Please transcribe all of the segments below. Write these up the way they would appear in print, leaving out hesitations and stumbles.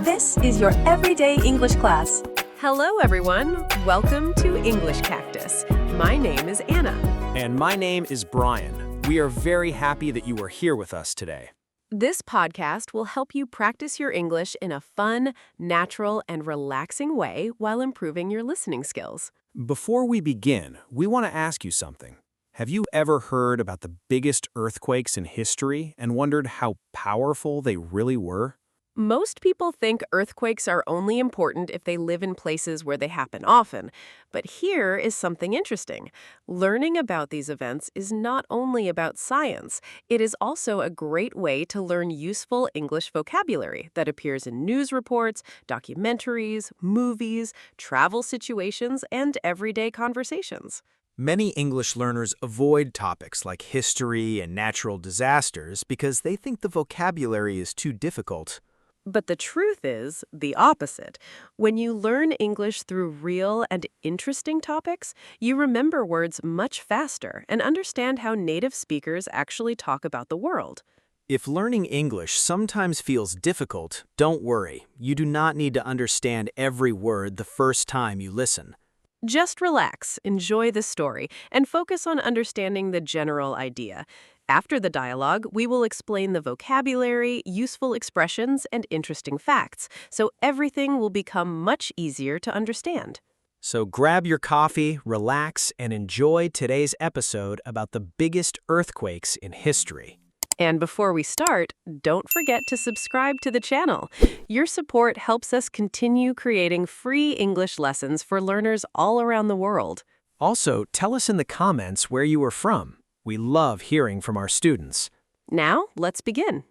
This is your everyday English class. Hello, everyone. Welcome to English Cactus. My name is Anna. And my name is Brian. We are very happy that you are here with us today. This podcast will help you practice your English in a fun, natural, and relaxing way while improving your listening skills. Before we begin, we want to ask you something. Have you ever heard about the biggest earthquakes in history and wondered how powerful they really were? Most people think earthquakes are only important if they live in places where they happen often. But here is something interesting. Learning about these events is not only about science, it is also a great way to learn useful English vocabulary that appears in news reports, documentaries, movies, travel situations, and everyday conversations. Many English learners avoid topics like history and natural disasters because they think the vocabulary is too difficult. But the truth is the opposite. When you learn English through real and interesting topics, you remember words much faster and understand how native speakers actually talk about the world. If learning English sometimes feels difficult, don't worry. You do not need to understand every word the first time you listen. Just relax, enjoy the story, and focus on understanding the general idea. After the dialogue, we will explain the vocabulary, useful expressions, and interesting facts, so everything will become much easier to understand. So grab your coffee, relax, and enjoy today's episode about the biggest earthquakes in history. And before we start, don't forget to subscribe to the channel. Your support helps us continue creating free English lessons for learners all around the world. Also, tell us in the comments where you are from. We love hearing from our students. Now, let's begin.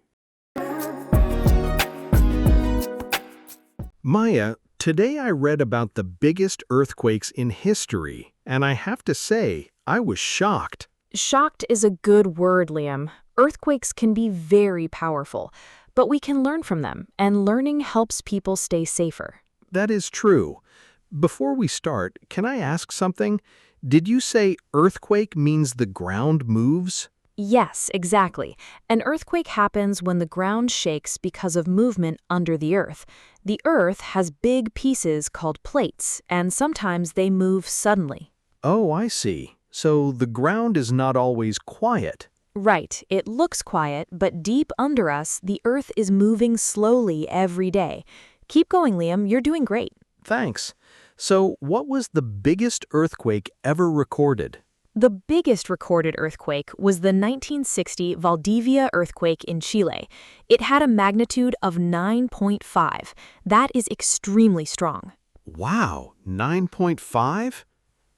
Maya, today I read about the biggest earthquakes in history, and I have to say, I was shocked. Shocked is a good word, Liam. Earthquakes can be very powerful, but we can learn from them, and learning helps people stay safer. That is true. Before we start, can I ask something? Did you say earthquake means the ground moves? Yes, exactly. An earthquake happens when the ground shakes because of movement under the earth. The earth has big pieces called plates, and sometimes they move suddenly. Oh, I see. So the ground is not always quiet. Right, it looks quiet, but deep under us, the earth is moving slowly every day. Keep going, Liam, you're doing great. Thanks. So what was the biggest earthquake ever recorded? The biggest recorded earthquake was the 1960 Valdivia earthquake in Chile. It had a magnitude of 9.5. That is extremely strong. Wow, 9.5?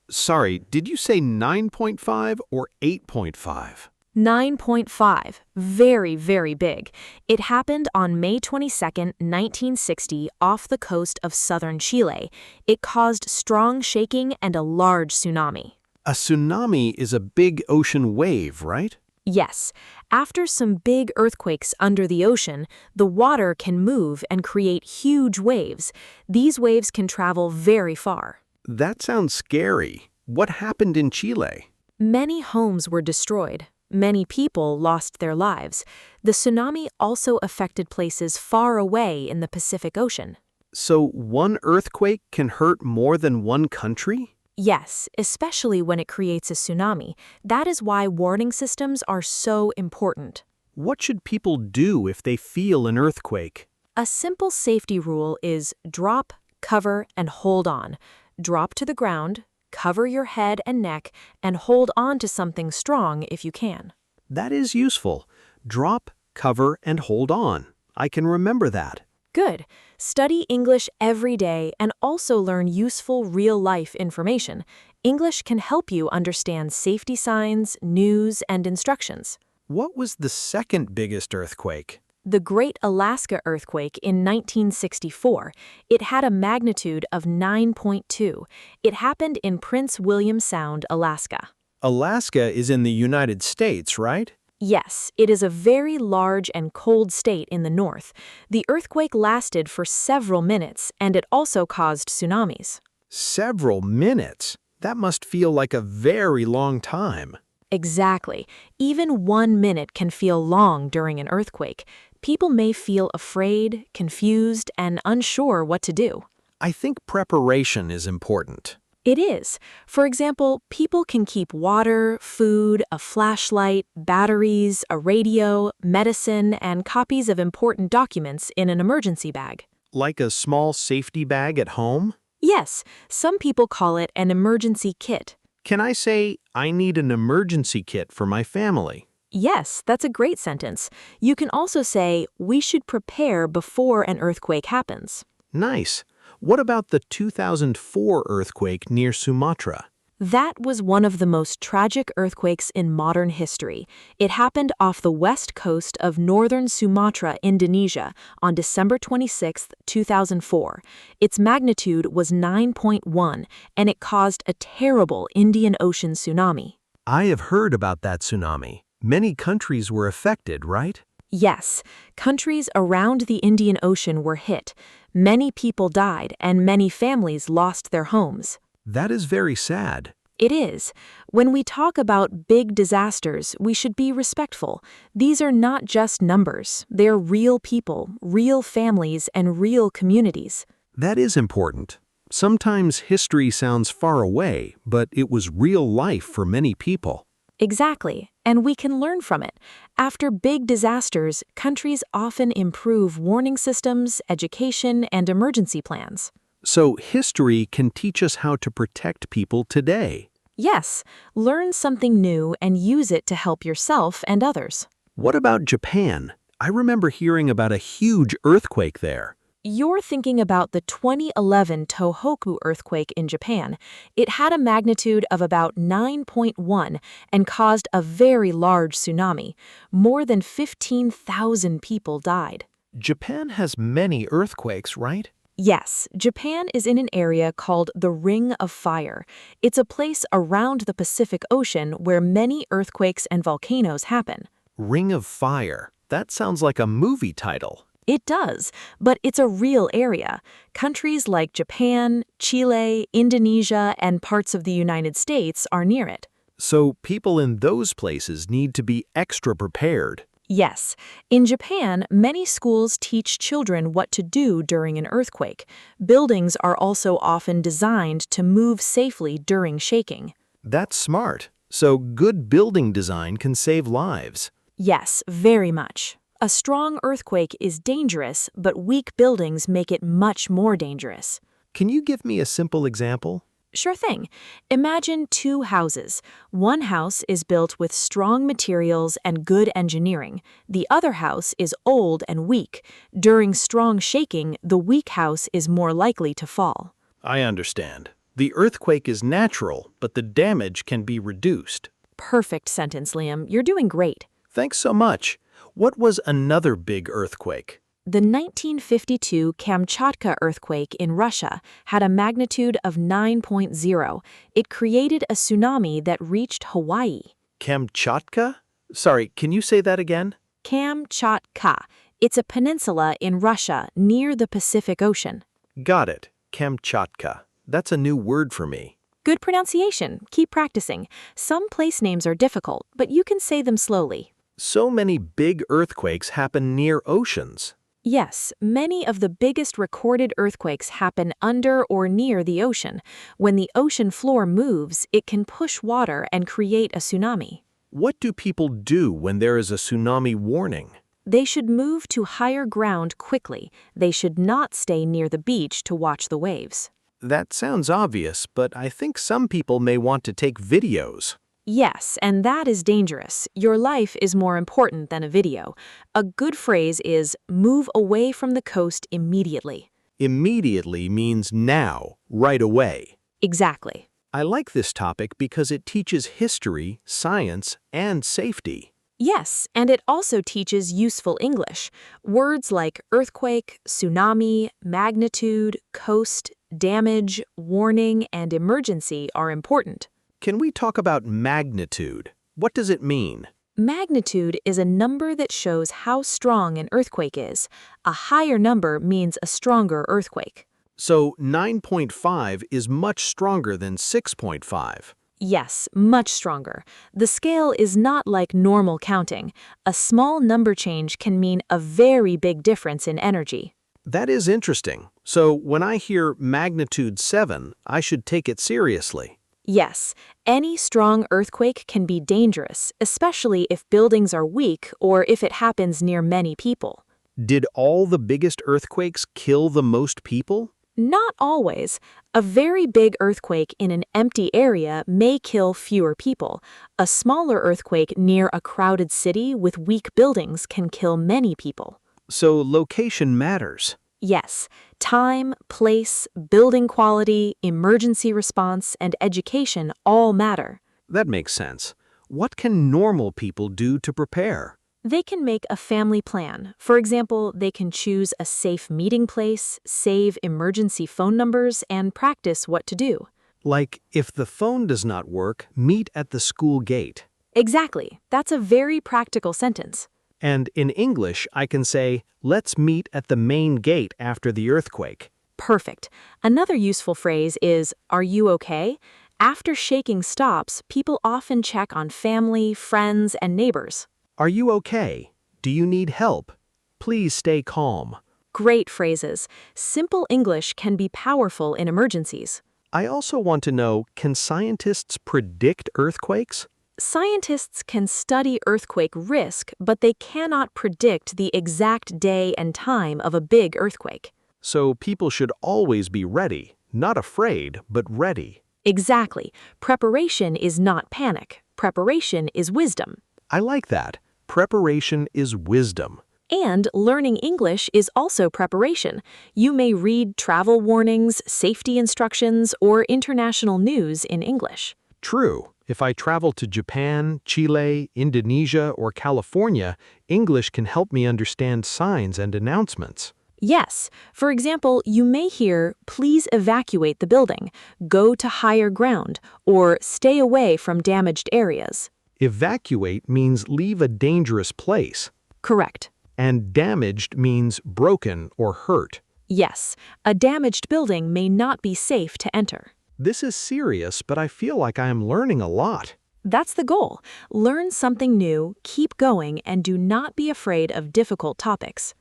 Sorry, did you say 9.5 or 8.5? 9.5. Very, very big. It happened on May 22, 1960, off the coast of southern Chile. It caused strong shaking and a large tsunami. A tsunami is a big ocean wave, right? Yes. After some big earthquakes under the ocean, the water can move and create huge waves. These waves can travel very far. That sounds scary. What happened in Chile? Many homes were destroyed. Many people lost their lives. The tsunami also affected places far away in the Pacific Ocean. So one earthquake can hurt more than one country? Yes, especially when it creates a tsunami. That is why warning systems are so important. What should people do if they feel an earthquake? A simple safety rule is drop, cover, and hold on. Drop to the ground, cover your head and neck, and hold on to something strong if you can. That is useful. Drop, cover, and hold on. I can remember that. Good. Study English every day and also learn useful real-life information. English can help you understand safety signs, news, and instructions. What was the second biggest earthquake? The Great Alaska Earthquake in 1964. It had a magnitude of 9.2. It happened in Prince William Sound, Alaska. Alaska is in the United States, right? Yes, it is a very large and cold state in the north. The earthquake lasted for several minutes, and it also caused tsunamis. Several minutes? That must feel like a very long time. Exactly. Even 1 minute can feel long during an earthquake. People may feel afraid, confused, and unsure what to do. I think preparation is important. It is. For example, people can keep water, food, a flashlight, batteries, a radio, medicine, and copies of important documents in an emergency bag. Like a small safety bag at home? Yes, some people call it an emergency kit. Can I say, I need an emergency kit for my family? Yes, that's a great sentence. You can also say, we should prepare before an earthquake happens. Nice. What about the 2004 earthquake near Sumatra? That was one of the most tragic earthquakes in modern history. It happened off the west coast of northern Sumatra, Indonesia, on December 26, 2004. Its magnitude was 9.1, and it caused a terrible Indian Ocean tsunami. I have heard about that tsunami. Many countries were affected, right? Yes, countries around the Indian Ocean were hit. Many people died, and many families lost their homes. That is very sad. It is. When we talk about big disasters, we should be respectful. These are not just numbers. They're real people, real families, and real communities. That is important. Sometimes history sounds far away, but it was real life for many people. Exactly, and we can learn from it. After big disasters, countries often improve warning systems, education, and emergency plans. So history can teach us how to protect people today. Yes, learn something new and use it to help yourself and others. What about Japan? I remember hearing about a huge earthquake there. You're thinking about the 2011 Tohoku earthquake in Japan. It had a magnitude of about 9.1 and caused a very large tsunami. More than 15,000 people died. Japan has many earthquakes, right? Yes, Japan is in an area called the Ring of Fire. It's a place around the Pacific Ocean where many earthquakes and volcanoes happen. Ring of Fire. That sounds like a movie title. It does, but it's a real area. Countries like Japan, Chile, Indonesia, and parts of the United States are near it. So people in those places need to be extra prepared. Yes, in Japan, many schools teach children what to do during an earthquake. Buildings are also often designed to move safely during shaking. That's smart. So good building design can save lives. Yes, very much. A strong earthquake is dangerous, but weak buildings make it much more dangerous. Can you give me a simple example? Sure thing. Imagine two houses. One house is built with strong materials and good engineering. The other house is old and weak. During strong shaking, the weak house is more likely to fall. I understand. The earthquake is natural, but the damage can be reduced. Perfect sentence, Liam. You're doing great. Thanks so much. What was another big earthquake? The 1952 Kamchatka earthquake in Russia had a magnitude of 9.0. It created a tsunami that reached Hawaii. Kamchatka? Sorry, can you say that again? Kamchatka. It's a peninsula in Russia near the Pacific Ocean. Got it. Kamchatka. That's a new word for me. Good pronunciation. Keep practicing. Some place names are difficult, but you can say them slowly. So many big earthquakes happen near oceans. Yes, many of the biggest recorded earthquakes happen under or near the ocean. When the ocean floor moves, it can push water and create a tsunami. What do people do when there is a tsunami warning? They should move to higher ground quickly. They should not stay near the beach to watch the waves. That sounds obvious, but I think some people may want to take videos. Yes, and that is dangerous. Your life is more important than a video. A good phrase is, move away from the coast immediately. Immediately means now, right away. Exactly. I like this topic because it teaches history, science, and safety. Yes, and it also teaches useful English. Words like earthquake, tsunami, magnitude, coast, damage, warning, and emergency are important. Can we talk about magnitude? What does it mean? Magnitude is a number that shows how strong an earthquake is. A higher number means a stronger earthquake. So 9.5 is much stronger than 6.5. Yes, much stronger. The scale is not like normal counting. A small number change can mean a very big difference in energy. That is interesting. So when I hear magnitude 7, I should take it seriously. Yes, any strong earthquake can be dangerous, especially if buildings are weak or if it happens near many people. Did all the biggest earthquakes kill the most people? Not always. A very big earthquake in an empty area may kill fewer people. A smaller earthquake near a crowded city with weak buildings can kill many people. So location matters. Yes, time, place, building quality, emergency response, and education all matter. That makes sense. What can normal people do to prepare? They can make a family plan. For example, they can choose a safe meeting place, save emergency phone numbers, and practice what to do. Like, if the phone does not work, meet at the school gate. Exactly. That's a very practical sentence. And in English, I can say, let's meet at the main gate after the earthquake. Perfect. Another useful phrase is, are you okay? After shaking stops, people often check on family, friends, and neighbors. Are you okay? Do you need help? Please stay calm. Great phrases. Simple English can be powerful in emergencies. I also want to know, can scientists predict earthquakes? Scientists can study earthquake risk, but they cannot predict the exact day and time of a big earthquake. So people should always be ready, not afraid, but ready. Exactly. Preparation is not panic. Preparation is wisdom. I like that. Preparation is wisdom. And learning English is also preparation. You may read travel warnings, safety instructions, or international news in English. True. If I travel to Japan, Chile, Indonesia, or California, English can help me understand signs and announcements. Yes. For example, you may hear, please evacuate the building, go to higher ground, or stay away from damaged areas. Evacuate means leave a dangerous place, Correct. and damaged means broken or hurt. Yes, a damaged building may not be safe to enter. This is serious, but I feel like I am learning a lot. That's the goal. Learn something new, keep going, and do not be afraid of difficult topics.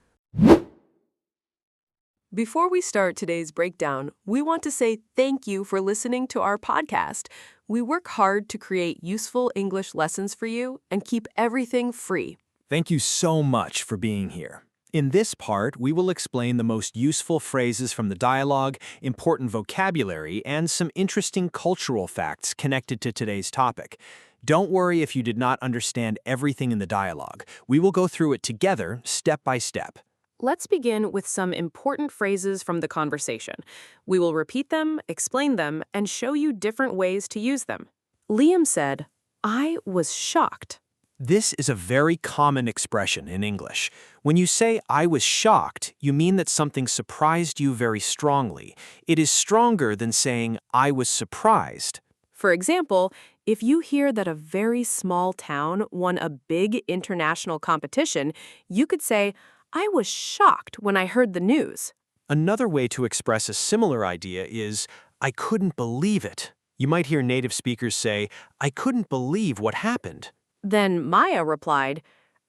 Before we start today's breakdown, we want to say thank you for listening to our podcast. We work hard to create useful English lessons for you and keep everything free. Thank you so much for being here. In this part, we will explain the most useful phrases from the dialogue, important vocabulary, and some interesting cultural facts connected to today's topic. Don't worry if you did not understand everything in the dialogue. We will go through it together, step by step. Let's begin with some important phrases from the conversation. We will repeat them, explain them, and show you different ways to use them. Liam said, I was shocked. This is a very common expression in English. When you say, I was shocked, you mean that something surprised you very strongly. It is stronger than saying, I was surprised. For example, if you hear that a very small town won a big international competition, you could say, I was shocked when I heard the news. Another way to express a similar idea is, I couldn't believe it. You might hear native speakers say, I couldn't believe what happened. Then Maya replied,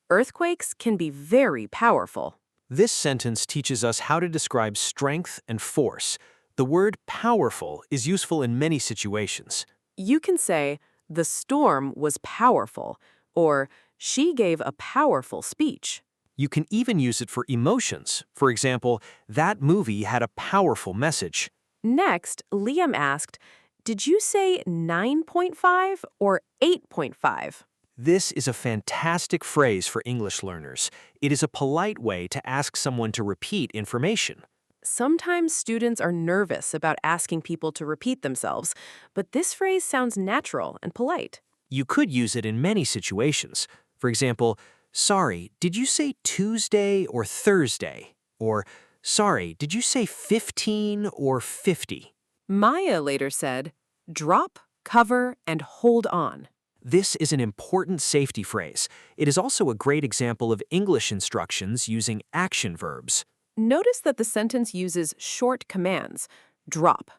earthquakes can be very powerful. This sentence teaches us how to describe strength and force. The word powerful is useful in many situations. You can say, the storm was powerful, or she gave a powerful speech. You can even use it for emotions. For example, that movie had a powerful message. Next, Liam asked, did you say 9.5 or 8.5? This is a fantastic phrase for English learners. It is a polite way to ask someone to repeat information. Sometimes students are nervous about asking people to repeat themselves, but this phrase sounds natural and polite. You could use it in many situations. For example, sorry, did you say Tuesday or Thursday? Or, sorry, did you say 15 or 50? Maya later said, drop, cover, and hold on. This is an important safety phrase. It is also a great example of English instructions using action verbs. Notice that the sentence uses short commands, drop,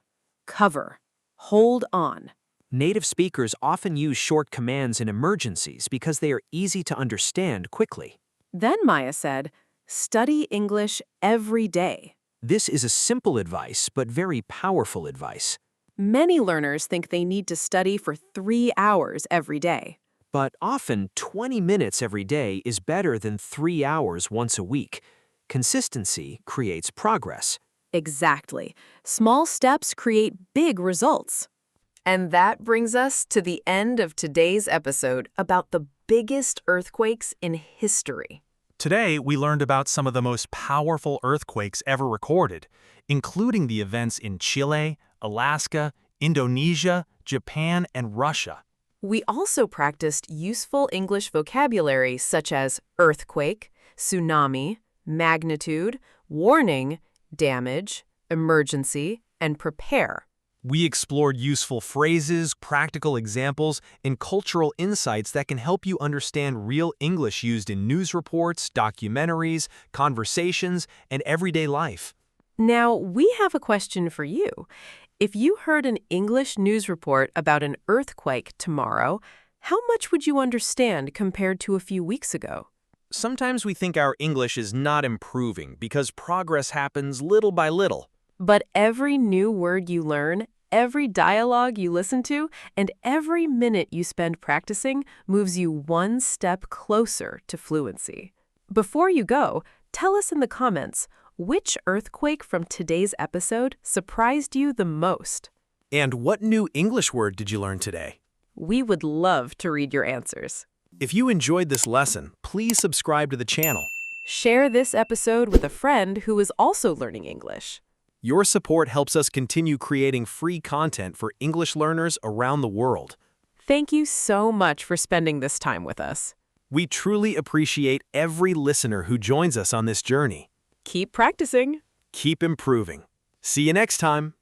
cover, hold on. Native speakers often use short commands in emergencies because they are easy to understand quickly. Then Maya said, study English every day. This is a simple advice, but very powerful advice. Many learners think they need to study for 3 hours every day. But often, 20 minutes every day is better than 3 hours once a week. Consistency creates progress. Exactly. Small steps create big results. And that brings us to the end of today's episode about the biggest earthquakes in history. Today, we learned about some of the most powerful earthquakes ever recorded, including the events in Chile, Alaska, Indonesia, Japan, and Russia. We also practiced useful English vocabulary such as earthquake, tsunami, magnitude, warning, damage, emergency, and prepare. We explored useful phrases, practical examples, and cultural insights that can help you understand real English used in news reports, documentaries, conversations, and everyday life. Now, we have a question for you. If you heard an English news report about an earthquake tomorrow, how much would you understand compared to a few weeks ago? Sometimes we think our English is not improving because progress happens little by little. But every new word you learn, every dialogue you listen to, and every minute you spend practicing moves you one step closer to fluency. Before you go, tell us in the comments, which earthquake from today's episode surprised you the most? And what new English word did you learn today? We would love to read your answers. If you enjoyed this lesson, please subscribe to the channel. Share this episode with a friend who is also learning English. Your support helps us continue creating free content for English learners around the world. Thank you so much for spending this time with us. We truly appreciate every listener who joins us on this journey. Keep practicing. Keep improving. See you next time.